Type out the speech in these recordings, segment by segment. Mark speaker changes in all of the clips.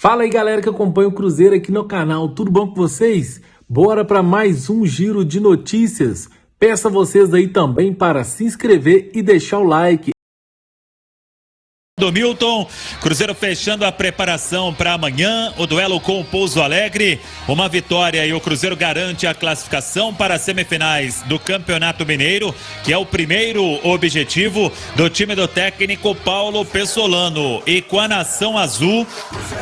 Speaker 1: Fala aí galera que acompanha o Cruzeiro aqui no canal, tudo bom com vocês? Bora para mais um giro de notícias. Peço a vocês aí também para se inscrever e deixar o like.
Speaker 2: Do Milton, Cruzeiro fechando a preparação para amanhã, o duelo com o Pouso Alegre, uma vitória e o Cruzeiro garante a classificação para as semifinais do Campeonato Mineiro, que é o primeiro objetivo do time do técnico Paulo Pessolano. E com a Nação Azul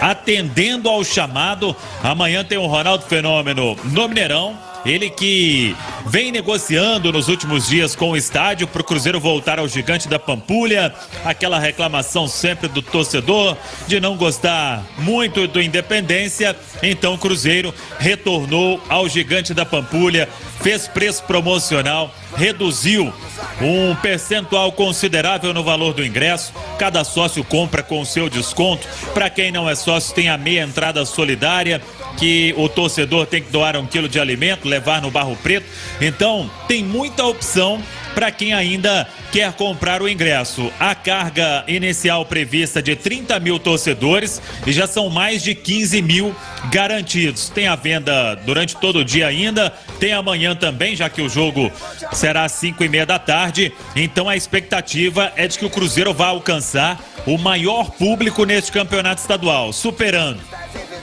Speaker 2: atendendo ao chamado, amanhã tem o Ronaldo Fenômeno no Mineirão. Ele que vem negociando nos últimos dias com o estádio para o Cruzeiro voltar ao Gigante da Pampulha. Aquela reclamação sempre do torcedor de não gostar muito do Independência. Então o Cruzeiro retornou ao Gigante da Pampulha, fez preço promocional, reduziu um percentual considerável no valor do ingresso. Cada sócio compra com o seu desconto. Para quem não é sócio, tem a meia entrada solidária, que o torcedor tem que doar 1 quilo de alimento, levar no Barro Preto. Então, tem muita opção para quem ainda quer comprar o ingresso. A carga inicial prevista de 30 mil torcedores e já são mais de 15 mil garantidos. Tem a venda durante todo o dia ainda, tem amanhã também, já que o jogo será às 5h30 da tarde. Então a expectativa é de que o Cruzeiro vá alcançar o maior público neste campeonato estadual, superando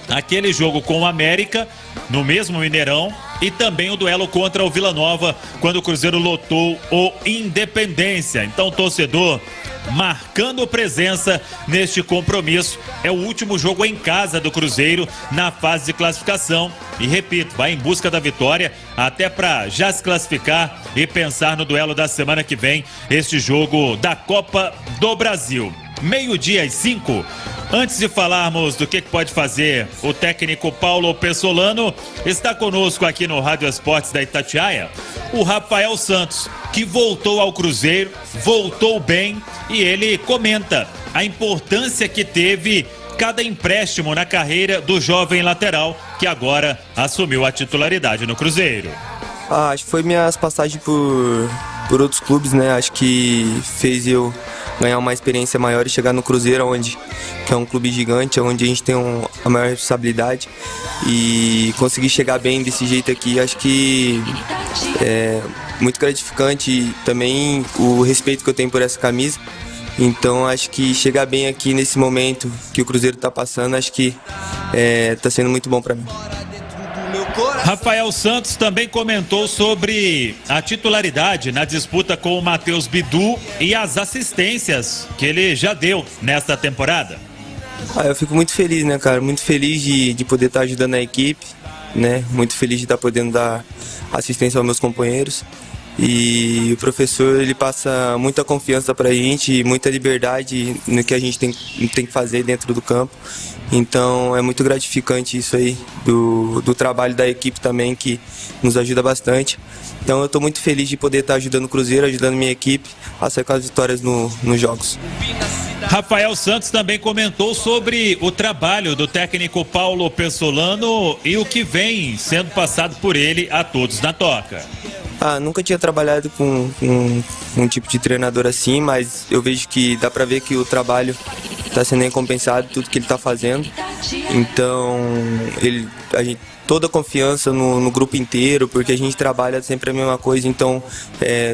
Speaker 2: aquele jogo com o América no mesmo Mineirão e também o duelo contra o Vila Nova, quando o Cruzeiro lotou o Independência. Então, torcedor marcando presença neste compromisso. É o último jogo em casa do Cruzeiro na fase de classificação. E repito, vai em busca da vitória até para já se classificar e pensar no duelo da semana que vem, este jogo da Copa do Brasil. 12h05. Antes de falarmos do que pode fazer o técnico Paulo Pessolano, está conosco aqui no Rádio Esportes da Itatiaia o Rafael Santos, que voltou ao Cruzeiro, voltou bem, e ele comenta a importância que teve cada empréstimo na carreira do jovem lateral, que agora assumiu a titularidade no Cruzeiro.
Speaker 3: Acho que foi minhas passagens por outros clubes, né? Acho que fez eu ganhar uma experiência maior e chegar no Cruzeiro, que é um clube gigante, onde a gente tem a maior responsabilidade, e conseguir chegar bem desse jeito aqui, acho que é muito gratificante, e também o respeito que eu tenho por essa camisa. Então acho que chegar bem aqui nesse momento que o Cruzeiro está passando, acho que está sendo muito bom para mim.
Speaker 2: Rafael Santos também comentou sobre a titularidade na disputa com o Matheus Bidu e as assistências que ele já deu nesta temporada.
Speaker 3: Eu fico muito feliz, né, cara? Muito feliz de poder estar ajudando a equipe, né? Muito feliz de estar podendo dar assistência aos meus companheiros. E o professor, ele passa muita confiança pra gente, muita liberdade no que a gente tem que fazer dentro do campo. Então é muito gratificante isso aí, do trabalho da equipe também, que nos ajuda bastante. Então eu estou muito feliz de poder estar ajudando o Cruzeiro, ajudando minha equipe a sair com as vitórias nos jogos.
Speaker 2: Rafael Santos também comentou sobre o trabalho do técnico Paulo Pessolano e o que vem sendo passado por ele a todos na toca.
Speaker 3: Nunca tinha trabalhado com um tipo de treinador assim, mas eu vejo que dá pra ver que o trabalho está sendo recompensado, tudo que ele está fazendo. Então, toda a confiança no grupo inteiro, porque a gente trabalha sempre a mesma coisa, então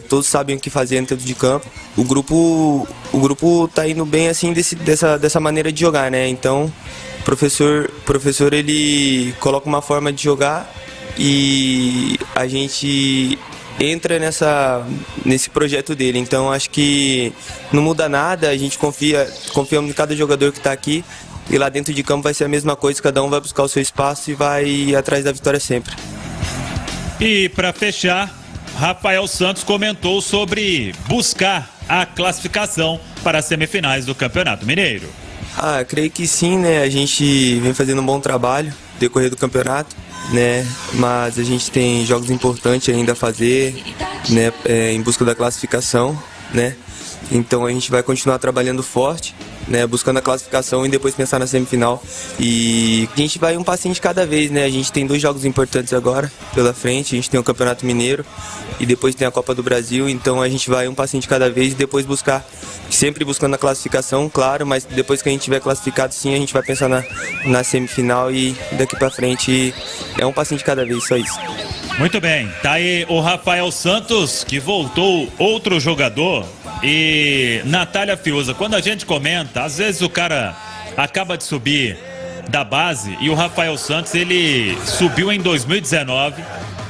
Speaker 3: todos sabem o que fazer dentro de campo. O grupo tá indo bem assim dessa maneira de jogar, né? Então, o professor ele coloca uma forma de jogar e a gente entra nesse projeto dele. Então acho que não muda nada, a gente confiamos em cada jogador que está aqui, e lá dentro de campo vai ser a mesma coisa, cada um vai buscar o seu espaço e vai ir atrás da vitória sempre.
Speaker 2: E para fechar, Rafael Santos comentou sobre buscar a classificação para as semifinais do Campeonato Mineiro.
Speaker 3: Creio que sim, né? A gente vem fazendo um bom trabalho no decorrer do campeonato, né? Mas a gente tem jogos importantes ainda a fazer, né? Em busca da classificação, né? Então a gente vai continuar trabalhando forte né, buscando a classificação e depois pensar na semifinal. E a gente vai um passinho de cada vez, né? A gente tem 2 jogos importantes agora pela frente, a gente tem o Campeonato Mineiro e depois tem a Copa do Brasil, então a gente vai um passinho de cada vez e depois buscar, sempre buscando a classificação, claro, mas depois que a gente tiver classificado, sim, a gente vai pensar na semifinal e daqui pra frente é um passinho de cada vez, só isso.
Speaker 2: Muito bem, tá aí o Rafael Santos, que voltou outro jogador. E Natália Fiuza, quando a gente comenta, às vezes o cara acaba de subir da base e o Rafael Santos, ele subiu em 2019,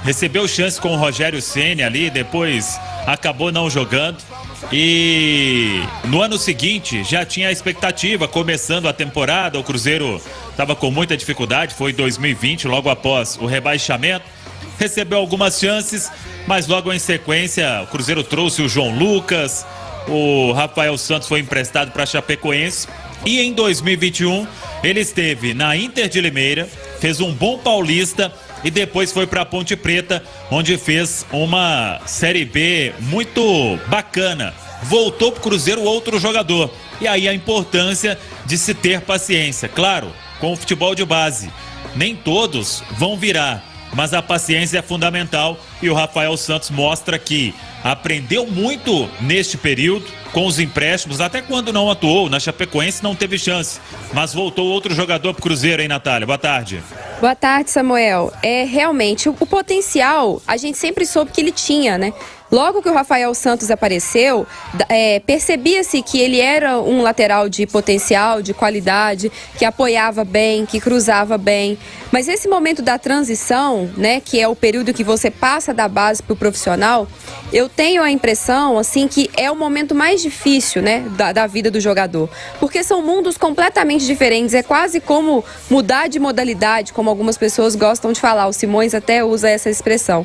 Speaker 2: recebeu chance com o Rogério Ceni ali, depois acabou não jogando. E no ano seguinte já tinha a expectativa, começando a temporada, o Cruzeiro estava com muita dificuldade, foi em 2020, logo após o rebaixamento. Recebeu algumas chances, mas logo em sequência o Cruzeiro trouxe o João Lucas, o Rafael Santos foi emprestado para a Chapecoense e em 2021 ele esteve na Inter de Limeira, fez um bom paulista e depois foi para a Ponte Preta, onde fez uma Série B muito bacana. Voltou para o Cruzeiro outro jogador. E aí a importância de se ter paciência. Claro, com o futebol de base, nem todos vão virar, mas a paciência é fundamental e o Rafael Santos mostra que aprendeu muito neste período com os empréstimos, até quando não atuou na Chapecoense não teve chance, mas voltou outro jogador pro Cruzeiro, hein, Natália? Boa tarde.
Speaker 4: Boa tarde, Samuel. Realmente, o potencial a gente sempre soube que ele tinha, né? Logo que o Rafael Santos apareceu, percebia-se que ele era um lateral de potencial, de qualidade, que apoiava bem, que cruzava bem. Mas esse momento da transição, né, que é o período que você passa da base para o profissional, eu tenho a impressão, assim, que é o momento mais difícil, né, da vida do jogador. Porque são mundos completamente diferentes, é quase como mudar de modalidade, como algumas pessoas gostam de falar, o Simões até usa essa expressão.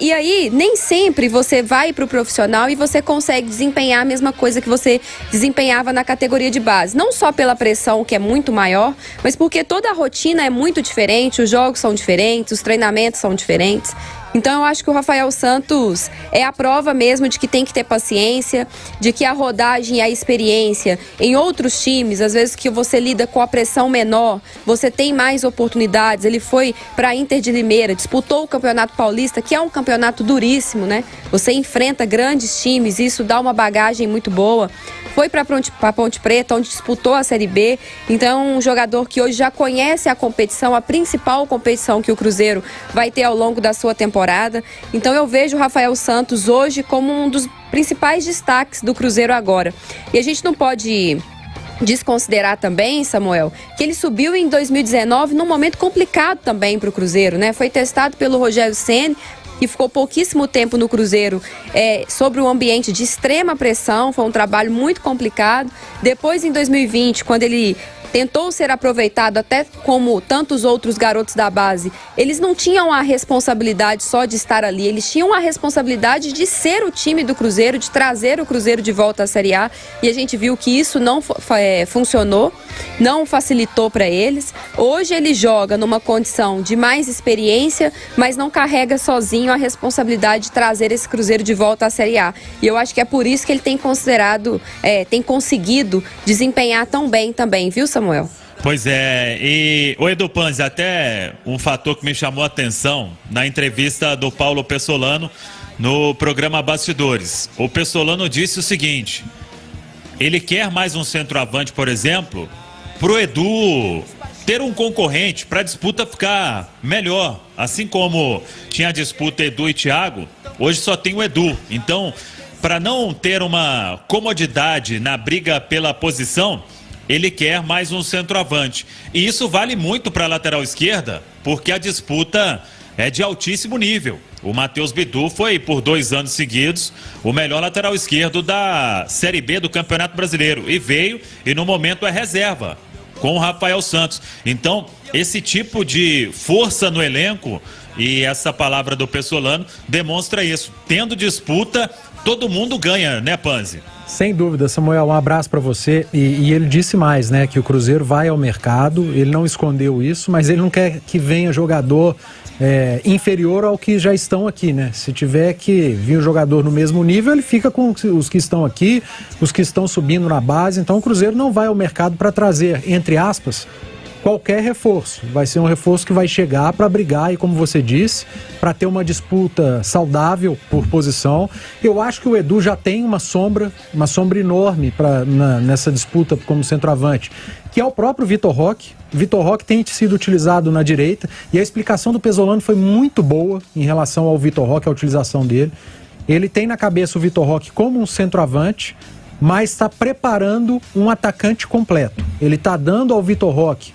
Speaker 4: E aí, nem sempre você vai para o profissional e você consegue desempenhar a mesma coisa que você desempenhava na categoria de base. Não só pela pressão, que é muito maior, mas porque toda a rotina é muito diferente, os jogos são diferentes, os treinamentos são diferentes. Então eu acho que o Rafael Santos é a prova mesmo de que tem que ter paciência, de que a rodagem e a experiência em outros times, às vezes que você lida com a pressão menor, você tem mais oportunidades. Ele foi para a Inter de Limeira, disputou o Campeonato Paulista, que é um campeonato duríssimo, né? Você enfrenta grandes times, isso dá uma bagagem muito boa. Foi para a Ponte Preta, onde disputou a Série B. Então, um jogador que hoje já conhece a competição, a principal competição que o Cruzeiro vai ter ao longo da sua temporada. Então, eu vejo o Rafael Santos hoje como um dos principais destaques do Cruzeiro agora. E a gente não pode desconsiderar também, Samuel, que ele subiu em 2019 num momento complicado também para o Cruzeiro, né? Foi testado pelo Rogério Ceni, e ficou pouquíssimo tempo no Cruzeiro sobre um ambiente de extrema pressão, foi um trabalho muito complicado. Depois, em 2020, quando ele tentou ser aproveitado, até como tantos outros garotos da base, eles não tinham a responsabilidade só de estar ali, eles tinham a responsabilidade de ser o time do Cruzeiro, de trazer o Cruzeiro de volta à Série A, e a gente viu que isso não funcionou, não facilitou para eles. Hoje ele joga numa condição de mais experiência, mas não carrega sozinho a responsabilidade de trazer esse Cruzeiro de volta à Série A, e eu acho que é por isso que ele tem tem conseguido desempenhar tão bem também, viu, Samuel?
Speaker 2: Pois é, e o Edu Panzi, até um fator que me chamou a atenção na entrevista do Paulo Pessolano no programa Bastidores. O Pessolano disse o seguinte: ele quer mais um centroavante, por exemplo, pro Edu ter um concorrente para a disputa ficar melhor. Assim como tinha a disputa Edu e Thiago, hoje só tem o Edu. Então, para não ter uma comodidade na briga pela posição, ele quer mais um centroavante. E isso vale muito para a lateral esquerda, porque a disputa é de altíssimo nível. O Matheus Bidu foi, por 2 anos seguidos, o melhor lateral esquerdo da Série B do Campeonato Brasileiro. E veio, e no momento é reserva, com o Rafael Santos. Então, esse tipo de força no elenco, e essa palavra do Pessolano demonstra isso. Tendo disputa, todo mundo ganha, né, Panzi?
Speaker 5: Sem dúvida, Samuel, um abraço para você. E ele disse mais, né, que o Cruzeiro vai ao mercado, ele não escondeu isso, mas ele não quer que venha jogador inferior ao que já estão aqui, né? Se tiver que vir um jogador no mesmo nível, ele fica com os que estão aqui, os que estão subindo na base. Então o Cruzeiro não vai ao mercado para trazer, entre aspas, qualquer reforço. Vai ser um reforço que vai chegar para brigar e, como você disse, para ter uma disputa saudável por posição. Eu acho que o Edu já tem uma sombra enorme nessa disputa como centroavante, que é o próprio Vitor Roque. Vitor Roque tem sido utilizado na direita e a explicação do Pesolano foi muito boa em relação ao Vitor Roque, a utilização dele. Ele tem na cabeça o Vitor Roque como um centroavante, mas está preparando um atacante completo. Ele está dando ao Vitor Roque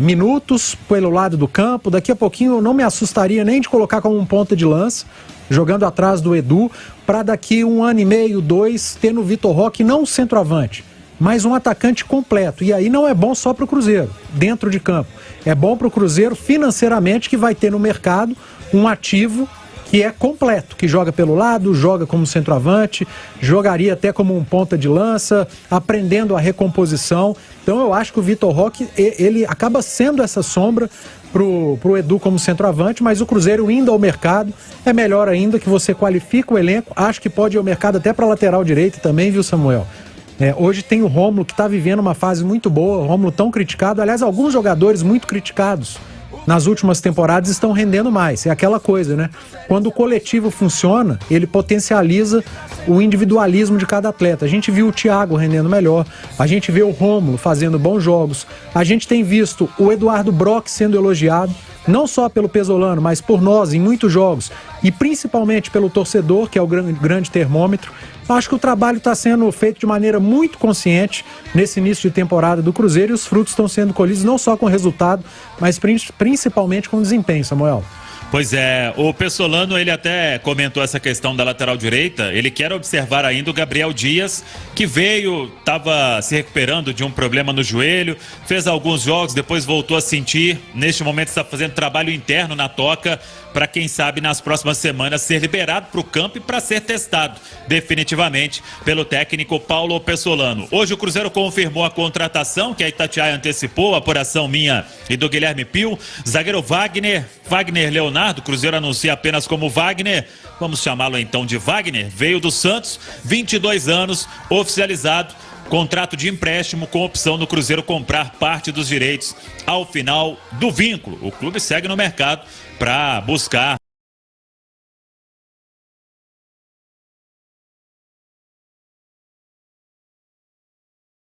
Speaker 5: minutos pelo lado do campo. Daqui a pouquinho eu não me assustaria nem de colocar como um ponta de lança, jogando atrás do Edu, para daqui 1 ano e meio, 2, ter no Vitor Roque não um centroavante, mas um atacante completo. E aí não é bom só para o Cruzeiro, dentro de campo. É bom para o Cruzeiro financeiramente, que vai ter no mercado um ativo que é completo, que joga pelo lado, joga como centroavante, jogaria até como um ponta de lança, aprendendo a recomposição. Então eu acho que o Vitor Roque, ele acaba sendo essa sombra pro Edu como centroavante, mas o Cruzeiro indo ao mercado, é melhor ainda que você qualifica o elenco. Acho que pode ir ao mercado até para lateral direito também, viu, Samuel? Hoje tem o Rômulo, que está vivendo uma fase muito boa, o Rômulo tão criticado. Aliás, alguns jogadores muito criticados nas últimas temporadas estão rendendo mais. É aquela coisa, né? Quando o coletivo funciona, ele potencializa o individualismo de cada atleta. A gente viu o Thiago rendendo melhor, a gente vê o Rômulo fazendo bons jogos, a gente tem visto o Eduardo Brock sendo elogiado, não só pelo Pesolano, mas por nós em muitos jogos, e principalmente pelo torcedor, que é o grande termômetro. Acho que o trabalho está sendo feito de maneira muito consciente nesse início de temporada do Cruzeiro, e os frutos estão sendo colhidos não só com resultado, mas principalmente com desempenho, Samuel.
Speaker 2: Pois é, o Pesolano, ele até comentou essa questão da lateral direita. Ele quer observar ainda o Gabriel Dias, que estava se recuperando de um problema no joelho, fez alguns jogos, depois voltou a sentir. Neste momento está fazendo trabalho interno na toca, para quem sabe nas próximas semanas ser liberado para o campo e para ser testado definitivamente pelo técnico Paulo Pesolano. Hoje o Cruzeiro confirmou a contratação, que a Itatiaia antecipou, a apuração minha e do Guilherme Pio. Zagueiro Wagner Leonardo, o Cruzeiro anuncia apenas como Wagner, vamos chamá-lo então de Wagner, veio do Santos, 22 anos, oficializado, contrato de empréstimo com opção do Cruzeiro comprar parte dos direitos ao final do vínculo. O clube segue no mercado para buscar